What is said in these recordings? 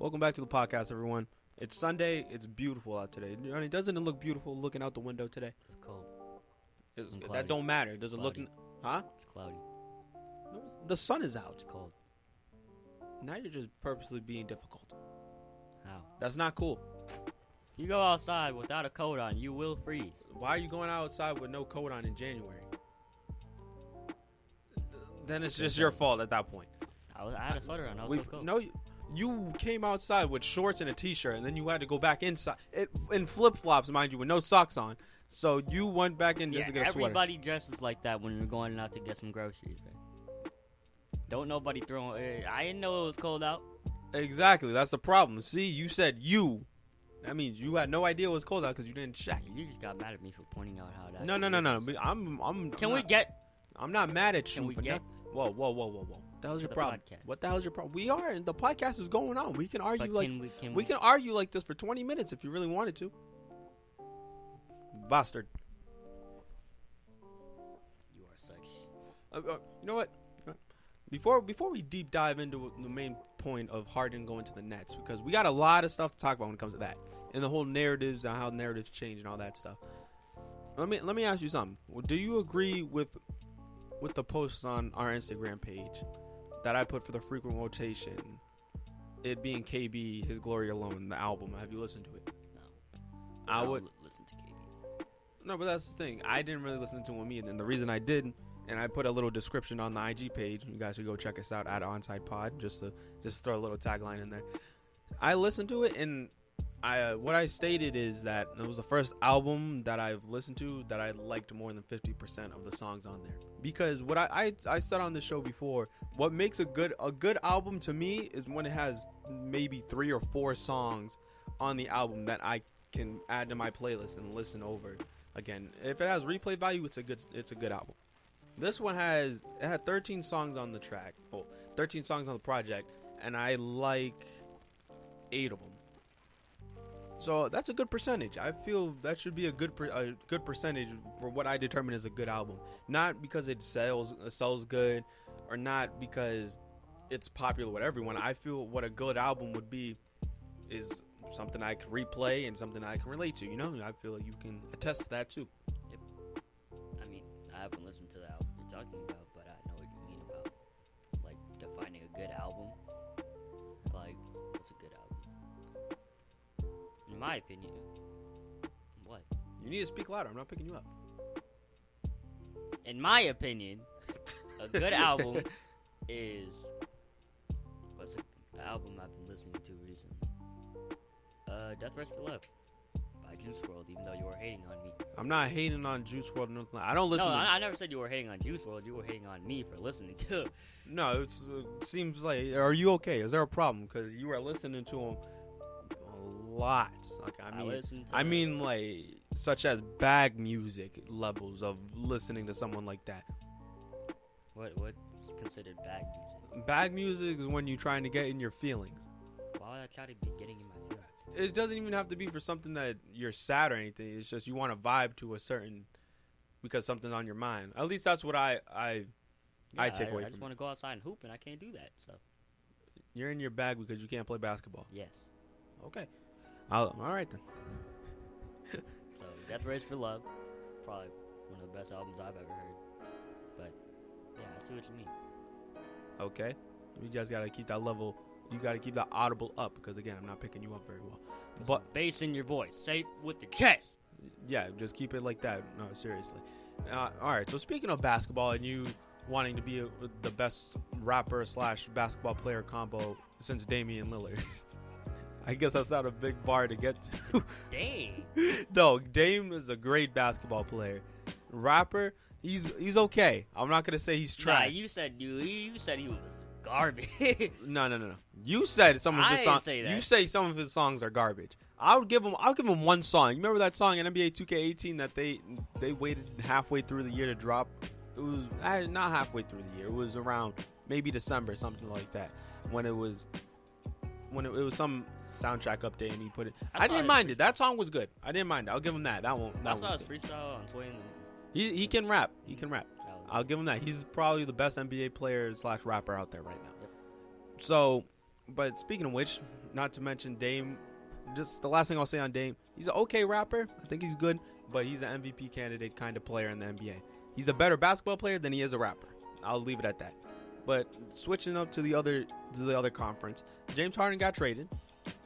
Welcome back to the podcast, everyone. It's Sunday. It's beautiful out today. I mean, doesn't it look beautiful looking out the window today? It's cold. That don't matter. Does it look... Huh? It's cloudy. No, the sun is out. It's cold. Now you're just purposely being difficult. How? That's not cool. You go outside without a coat on, you will freeze. Why are you going outside with no coat on in January? Then it's just your fault at that point. I had a sweater on. I was so cold. No, you came outside with shorts and a t-shirt, and then you had to go back inside in flip-flops, mind you, with no socks on. So you went back in just to get a sweater. Everybody dresses like that when you're going out to get some groceries, man. Don't nobody throw... I didn't know it was cold out. Exactly. That's the problem. See, you said you. That means you had no idea it was cold out because you didn't check. You just got mad at me for pointing out how that... No. I'm not mad at you. Can we get... Whoa. What the hell's your problem? What the hell's your problem? We are, and the podcast is going on. We can argue we can argue like this for 20 minutes if you really wanted to. Bastard. You are such... You know what? Before we deep dive into the main point of Harden going to the Nets, because we got a lot of stuff to talk about when it comes to that, and the whole narratives and how narratives change and all that stuff. Let me ask you something. Do you agree with the post on our Instagram page that I put for the frequent rotation, it being KB, His Glory Alone, the album? Have you listened to it? No. I would listen to KB. No, but that's the thing. I didn't really listen to him either. And the reason I did, and I put a little description on the IG page, you guys should go check us out at Onside Pod, just to throw a little tagline in there. I listened to it, and what I stated is that it was the first album that I've listened to that I liked more than 50% of the songs on there. Because what I said on the show before, what makes a good album to me is when it has maybe 3 or 4 songs on the album that I can add to my playlist and listen over again. If it has replay value, it's a good album. This one had 13 songs on the track, 13 songs on the project, and I like 8 of them. So that's a good percentage. I feel that should be a good percentage for what I determine as a good album. Not because it sells good, or not because it's popular with everyone. I feel what a good album would be is something I can replay and something I can relate to. You know, I feel like you can attest to that too. Yep. I mean, I haven't listened to the album you're talking about, but I know what you mean about like defining a good album. Like, what's a good album? In my opinion. What? You need to speak louder. I'm not picking you up. In my opinion, a good album is... What's an album I've been listening to recently? Death Race for Love by Juice WRLD, even though you were hating on me. I'm not hating on Juice WRLD. I don't listen. No, I never said you were hating on Juice WRLD. You were hating on me for listening to it. No, it seems like... Are you okay? Is there a problem? Because you are listening to him a lot. Like, I mean, like, such as bag music levels of listening to someone like that. What's considered bag music? Bag music is when you're trying to get in your feelings. Why would I try to be getting in my feelings? It doesn't even have to be for something that you're sad or anything. It's just you want to vibe to a certain... because something's on your mind. At least that's what I take away from it. I just want to go outside and hoop, and I can't do that. So you're in your bag because you can't play basketball. Yes. Okay. All right then. So Death Race for Love, probably one of the best albums I've ever heard. But yeah, I see what you mean. Okay. You just gotta keep that level. You gotta keep that audible up because again, I'm not picking you up very well. But bass in your voice, say it with the chest. Yeah, just keep it like that. No, seriously. All right. So speaking of basketball and you wanting to be the best rapper / basketball player combo since Damian Lillard. I guess that's not a big bar to get to. Dang. No, Dame is a great basketball player. Rapper, he's okay. I'm not gonna say he's trash. Nah, you said he was garbage. No. You said some of his songs. You say some of his songs are garbage. I'll give him one song. You remember that song in NBA 2K18 that they waited halfway through the year to drop? It was not halfway through the year. It was around maybe December, something like that. When it was some soundtrack update and he put it. I didn't mind it. That song was good. I didn't mind it. I'll give him that. I saw his freestyle on Twitter. He can rap. He can rap. I'll give him that. He's probably the best NBA player / rapper out there right now. Yep. So But speaking of which, not to mention Dame, just the last thing I'll say on Dame, he's an okay rapper. I think he's good, but he's an MVP candidate kind of player in the NBA. He's a better basketball player than he is a rapper. I'll leave it at that. But switching up to the other conference, James Harden got traded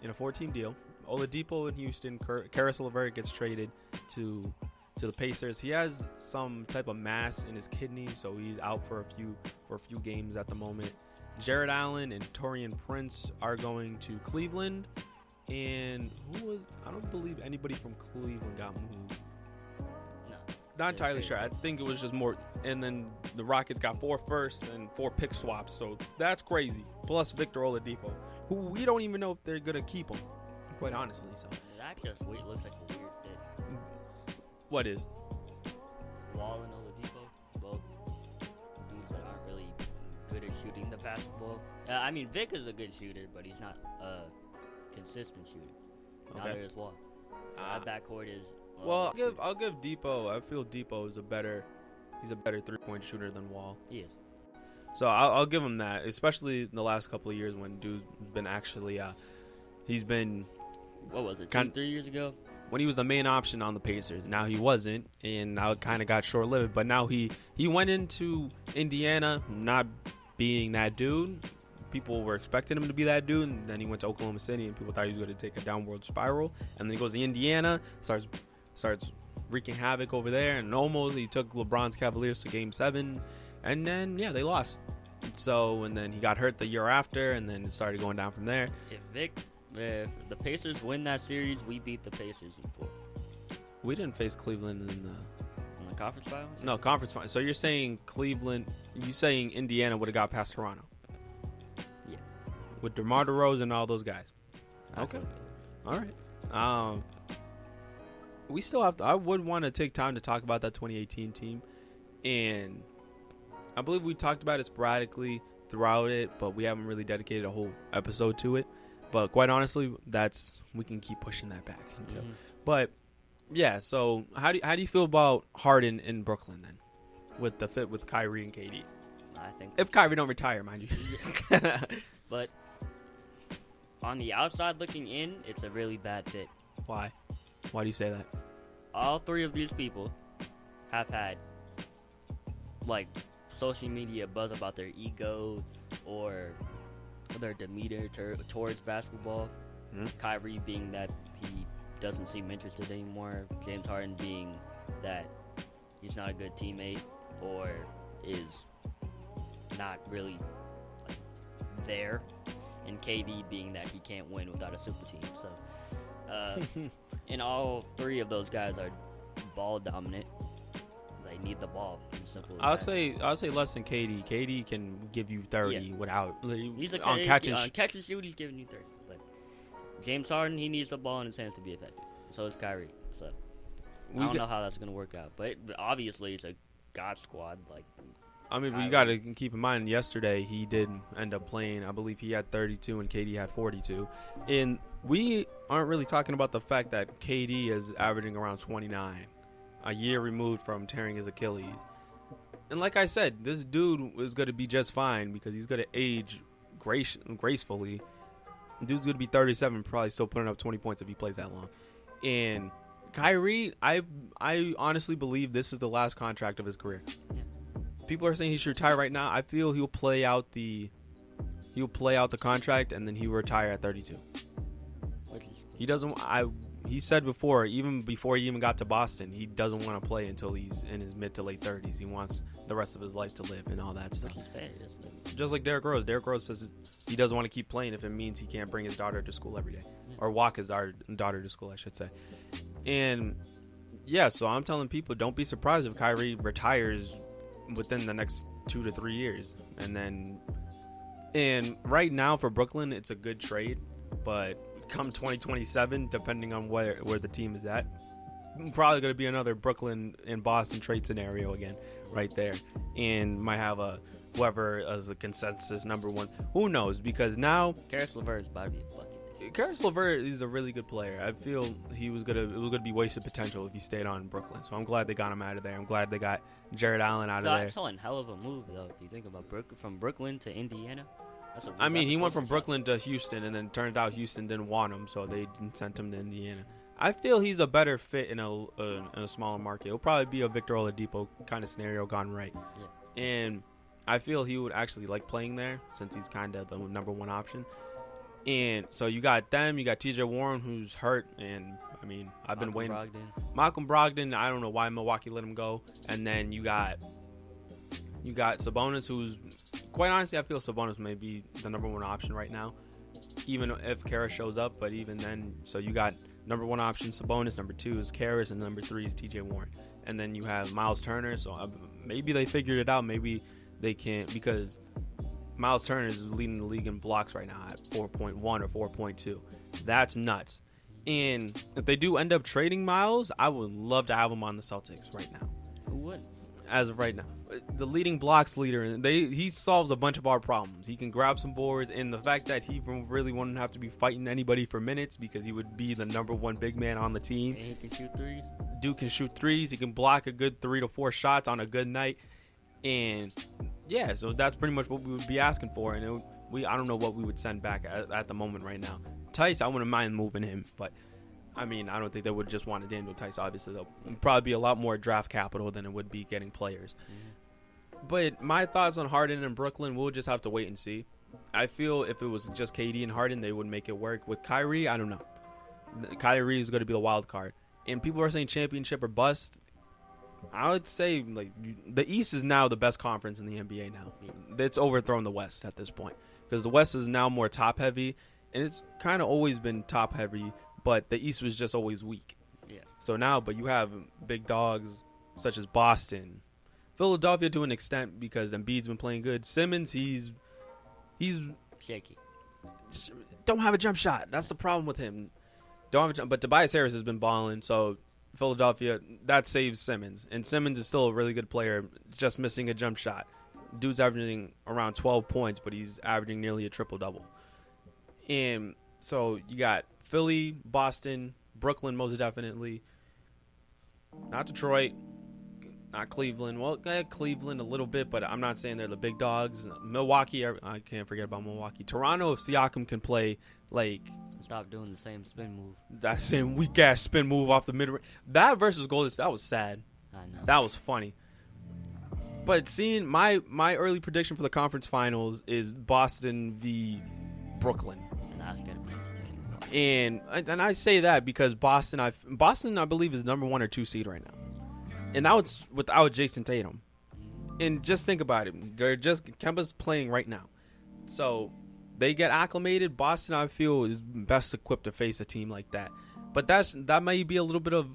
in a 4-team deal. Oladipo in Houston, Caris LeVert gets traded to the Pacers. He has some type of mass in his kidneys, so he's out for a few games at the moment. Jared Allen and Taurean Prince are going to Cleveland, and I don't believe anybody from Cleveland got moved. No, not entirely sure. I think it was just more, and then the Rockets got 4 firsts and 4 pick swaps, so that's crazy. Plus Victor Oladipo, who we don't even know if they're gonna keep him, quite honestly. So that just looks like a weird fit. What is? Wall and Oladipo, both dudes that aren't really good at shooting the basketball. I mean, Vic is a good shooter, but he's not a consistent shooter. Okay. Neither is Wall. So that backcourt is. Well, I'll give Depot. I feel Depot is he's a better 3-point shooter than Wall. He is. So I'll give him that, especially in the last couple of years when dude's been actually he's been. What was it? 2-3 years ago. When he was the main option on the Pacers. Now he wasn't, and now it kind of got short-lived. But now he went into Indiana not being that dude. People were expecting him to be that dude, and then he went to Oklahoma City, and people thought he was going to take a downward spiral. And then he goes to Indiana, starts wreaking havoc over there, and almost he took LeBron's Cavaliers to Game 7, and then, yeah, they lost. And then he got hurt the year after, and then it started going down from there. If the Pacers win that series, we beat the Pacers in 4. We didn't face Cleveland in the conference finals? No, conference finals. So you're saying Indiana would have got past Toronto? Yeah. With DeMar DeRozan and all those guys? Okay. All right. We still have to. I would want to take time to talk about that 2018 team. And I believe we talked about it sporadically throughout it, but we haven't really dedicated a whole episode to it. But quite honestly, we can keep pushing that back into. Mm-hmm. But yeah, so how do you feel about Harden in Brooklyn then, with the fit with Kyrie and KD? I think if Kyrie don't retire, mind you. But on the outside looking in, it's a really bad fit. Why? Why do you say that? All 3 of these people have had like social media buzz about their ego or their demeanor towards basketball. Mm-hmm. Kyrie being that he doesn't seem interested anymore. James Harden being that he's not a good teammate or is not really there. And KD being that he can't win without a super team. So, and all 3 of those guys are ball dominant. They need the ball. Simple as I'll say less than KD. KD can give you 30 without. He's on catch and shoot. He's giving you 30. But James Harden, he needs the ball in his hands to be effective. So is Kyrie. So I don't know how that's going to work out. But obviously, it's a God squad. I mean, you got to keep in mind. Yesterday, he did end up playing. I believe he had 32 and KD had 42. And we aren't really talking about the fact that KD is averaging around 29. A year removed from tearing his Achilles. And like I said, this dude is going to be just fine because he's going to age gracefully. Dude's going to be 37, probably still putting up 20 points if he plays that long. And Kyrie, I honestly believe this is the last contract of his career. Yeah. People are saying he should retire right now. I feel he'll play out the contract and then he'll retire at 32. He doesn't. He said before, even before he even got to Boston, he doesn't want to play until he's in his mid to late 30s. He wants the rest of his life to live and all that stuff. Just like Derrick Rose. Derrick Rose says he doesn't want to keep playing if it means he can't bring his daughter to school every day. Yeah. Or walk his daughter to school, I should say. And, yeah, so I'm telling people, don't be surprised if Kyrie retires within the next 2 to 3 years. And right now for Brooklyn, it's a good trade, but come 2027, depending on where the team is at, probably going to be another Brooklyn and Boston trade scenario again right there, and might have whoever as a consensus number 1. Who knows? Because now Caris LeVert is about to be a bucket. Caris LeVert is a really good player. I feel it was gonna be wasted potential if he stayed on in Brooklyn. So I'm glad they got him out of there. I'm glad they got Jared Allen out of there. That's a hell of a move though if you think about from Brooklyn to Indiana. I mean, he went from Brooklyn to Houston, and then it turned out Houston didn't want him, so they sent him to Indiana. I feel he's a better fit in a smaller market. It'll probably be a Victor Oladipo kind of scenario gone right. Yeah. And I feel he would actually like playing there since he's kind of the number one option. And so you got them. You got T.J. Warren, who's hurt, and I mean, I've been waiting. Malcolm Brogdon. I don't know why Milwaukee let him go. And then you got Sabonis, who's quite honestly, I feel Sabonis may be the number one option right now, even if Karras shows up. But even then, so you got number one option Sabonis, number two is Karras, and number three is T.J. Warren. And then you have Miles Turner. So maybe they figured it out. Maybe they can't, because Miles Turner is leading the league in blocks right now at 4.1 or 4.2. That's nuts. And if they do end up trading Miles, I would love to have him on the Celtics right now. Who would? As of right now, the leading blocks leader, he solves a bunch of our problems. He can grab some boards, and the fact that he really wouldn't have to be fighting anybody for minutes because he would be the number one big man on the team. And he can shoot threes. Dude can shoot threes. He can block a good 3 to 4 shots on a good night. And yeah, so that's pretty much what we would be asking for. And I don't know what we would send back at the moment right now. Tice, I wouldn't mind moving him, but I mean, I don't think they would just want to Daniel Tice. Obviously, there'll probably be a lot more draft capital than it would be getting players. Mm-hmm. But my thoughts on Harden and Brooklyn, we'll just have to wait and see. I feel if it was just KD and Harden, they would make it work. With Kyrie, I don't know. Kyrie is going to be the wild card. And people are saying championship or bust. I would say like the East is now the best conference in the NBA now. It's overthrown the West at this point because the West is now more top heavy, and it's kind of always been top heavy, but the East was just always weak. Yeah. So now, but you have big dogs such as Boston, Philadelphia to an extent because Embiid's been playing good. Simmons, he's shaky. Don't have a jump shot. That's the problem with him. Don't have a jump. But Tobias Harris has been balling, so Philadelphia, that saves Simmons. And Simmons is still a really good player, just missing a jump shot. Dude's averaging around 12 points, but he's averaging nearly a triple-double. And so you got Philly, Boston, Brooklyn most definitely. Not Detroit, not Cleveland. Well, Cleveland a little bit, but I'm not saying they're the big dogs. Milwaukee, I can't forget about Milwaukee. Toronto, if Siakam can play, like... Stop doing the same spin move. That same weak-ass spin move off the mid-range. That versus Golden State, that was sad. I know. That was funny. But seeing my early prediction for the conference finals is Boston v. Brooklyn. And that's going to be entertaining. And I say that because Boston, I believe, is number 1 or 2 seed right now. And that was without Jason Tatum. And just think about it. Kemba's playing right now. So... they get acclimated. Boston, I feel, is best equipped to face a team like that. But that may be a little bit of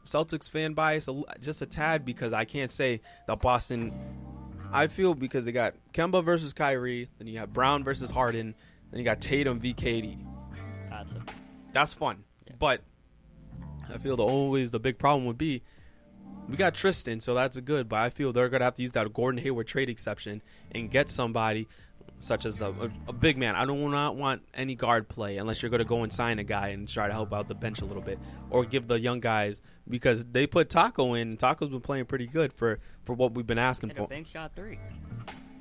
Celtics fan bias, just a tad, because I can't say that Boston. I feel because they got Kemba versus Kyrie, then you have Brown versus Harden, then you got Tatum v. KD. That's fun. Yeah. But I feel the big problem would be we got Tristan, so that's good. But I feel they're going to have to use that Gordon Hayward trade exception and get somebody such as a big man. I do not want any guard play unless you're going to go and sign a guy and try to help out the bench a little bit, or give the young guys, because they put Taco in, and Taco's been playing pretty good for what we've been asking for. A bank shot 3.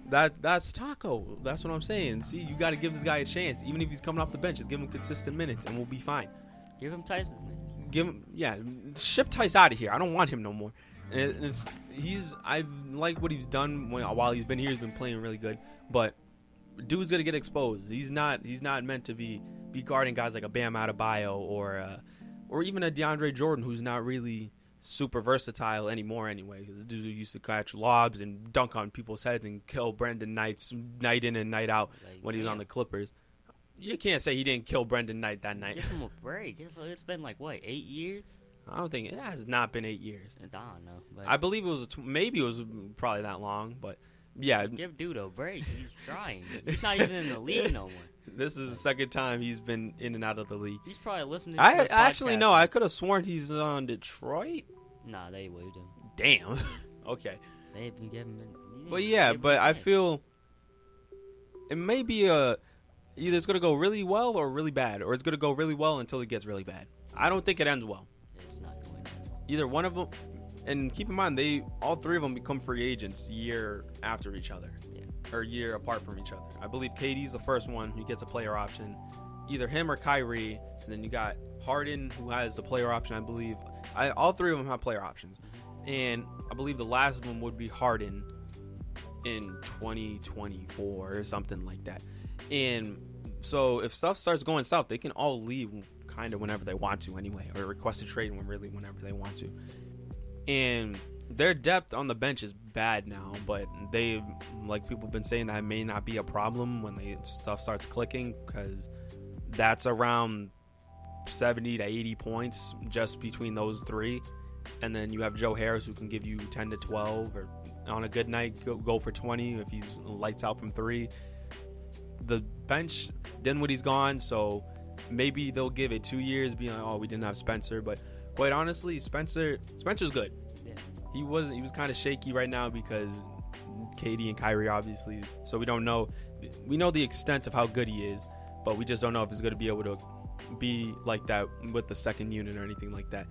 That's Taco. That's what I'm saying. See, you got to give this guy a chance, even if he's coming off the bench. Just give him consistent minutes, and we'll be fine. Give him Tice's minutes. Ship Tice out of here. I don't want him no more. And I like what he's done while he's been here. He's been playing really good, but dude's gonna get exposed. He's not meant to be guarding guys like a Bam Adebayo or even a DeAndre Jordan, who's not really super versatile anymore anyway. This dude used to catch lobs and dunk on people's heads and kill Brendan Knight night in and night out when he was on the Clippers. You can't say he didn't kill Brendan Knight that night. Give him a break. It's been like, what, 8 years? I don't think it has not been 8 years. I don't know. But I believe it was maybe it was probably that long, but yeah. Give dude a break. He's trying. He's not even in the league no more. This is the second time he's been in and out of the league. He's probably listening to I actually no. I could have sworn he's on Detroit. Nah, they waived him. Damn. Okay. They didn't give him. But yeah, but I feel it may be either it's gonna go really well or really bad, or it's gonna go really well until it gets really bad. I don't think it ends well. It's not going to. Either one of them. And keep in mind, all three of them become free agents year after each other, or year apart from each other. I believe KD's the first one who gets a player option, either him or Kyrie. And then you got Harden, who has the player option, I believe. All three of them have player options. And I believe the last one would be Harden in 2024 or something like that. And so if stuff starts going south, they can all leave kind of whenever they want to anyway, or request a trade whenever they want to. And their depth on the bench is bad now, but they, like people have been saying, that may not be a problem when stuff starts clicking, because that's around 70 to 80 points just between those three. And then you have Joe Harris, who can give you 10 to 12, or on a good night go for 20 if he's lights out from three. The bench, Dinwiddie's gone, so maybe they'll give it 2 years, being like, oh, we didn't have Spencer. But quite honestly, Spencer's good. Yeah. He was kind of shaky right now because KD and Kyrie, obviously. So we don't know. We know the extent of how good he is, but we just don't know if he's going to be able to be like that with the second unit or anything like that.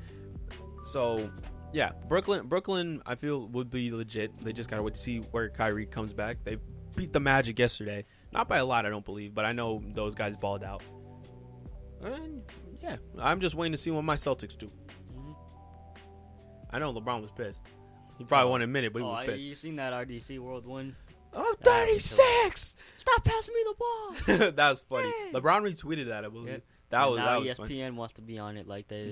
So yeah, Brooklyn, I feel would be legit. They just gotta wait to see where Kyrie comes back. They beat the Magic yesterday, not by a lot, I don't believe, but I know those guys balled out. And yeah, I'm just waiting to see what my Celtics do. Mm-hmm. I know LeBron was pissed. He probably won't admit it, but he was pissed. You seen that RDC World 1? I'm 36. Stop passing me the ball. That was funny. Hey. LeBron retweeted that, I believe. Yeah. That was ESPN funny. Wants to be on it like they.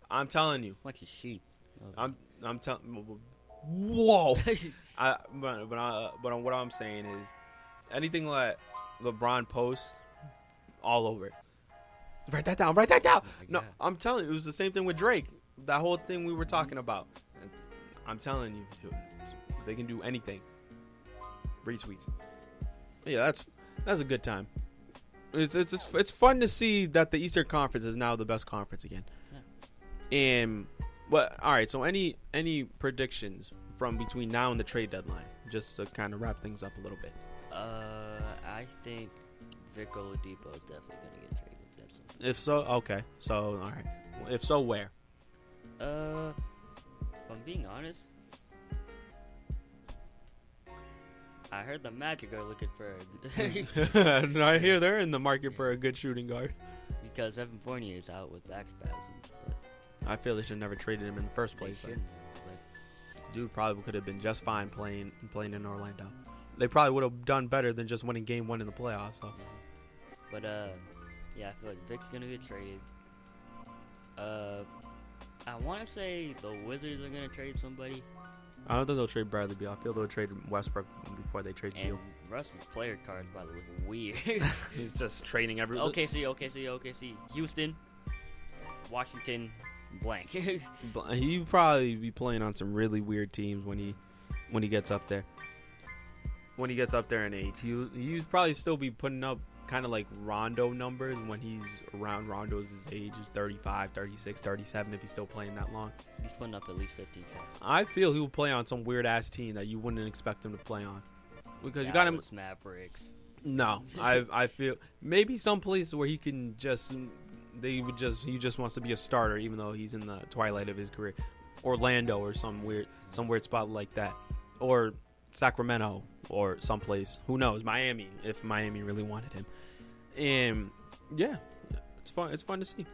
I'm telling you. Like a sheep. I'm telling. Whoa. But what I'm saying is, anything like LeBron posts, all over it. Write that down. Oh No, I'm telling you, it was the same thing with Drake. That whole thing we were talking about. I'm telling you, they can do anything. Retweets. Yeah, that's a good time. It's fun to see that the Eastern Conference is now the best conference again. And all right, so any predictions from between now and the trade deadline, just to kind of wrap things up a little bit? I think Vic Oladipo is definitely gonna get traded. If so, okay. So all right. If so, where? If I'm being honest, I heard the Magic are looking for. I hear they're in the market for a good shooting guard. Because Evan Fournier is out with back spasms. I feel they should never traded him in the first place. Dude probably could have been just fine playing in Orlando. They probably would have done better than just winning Game 1 in the playoffs. So. But yeah, I feel like Vic's gonna get traded. I want to say the Wizards are gonna trade somebody. I don't think they'll trade Bradley Beal. I feel they'll trade Westbrook before they trade Beal. Russ's player card is about to look weird. He's just trading everyone. OKC, Houston, Washington, blank. He'll probably be playing on some really weird teams when he gets up there. When he gets up there in age, he'll probably still be putting up kind of like Rondo numbers when he's around Rondo's age, 35, 36, 37, if he's still playing that long. He's putting up at least 50. I feel he will play on some weird-ass team that you wouldn't expect him to play on. Because you got him... Mavericks. No, I feel... Maybe some place where he can just... He just wants to be a starter, even though he's in the twilight of his career. Orlando or some weird spot like that. Or Sacramento or someplace. Who knows? Miami, if Miami really wanted him. And yeah, it's fun to see.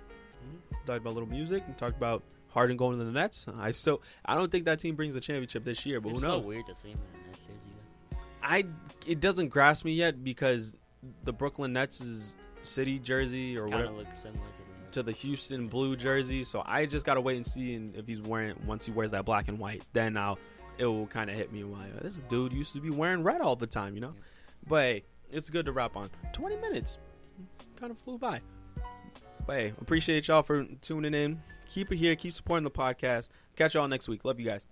Talked about a little music and talked about Harden going to the Nets. I don't think that team brings the championship this year, but who knows? It's so weird to see him in the Nets jersey. It doesn't grasp me yet because the Brooklyn Nets' city jersey or whatever looks similar to the Houston blue jersey. So I just gotta wait and see if he's once he wears that black and white, then it will kind of hit me like, this dude used to be wearing red all the time, you know? Yeah. But hey, it's good to wrap on. 20 minutes. Kind of flew by. But hey, appreciate y'all for tuning in. Keep it here. Keep supporting the podcast. Catch y'all next week. Love you guys.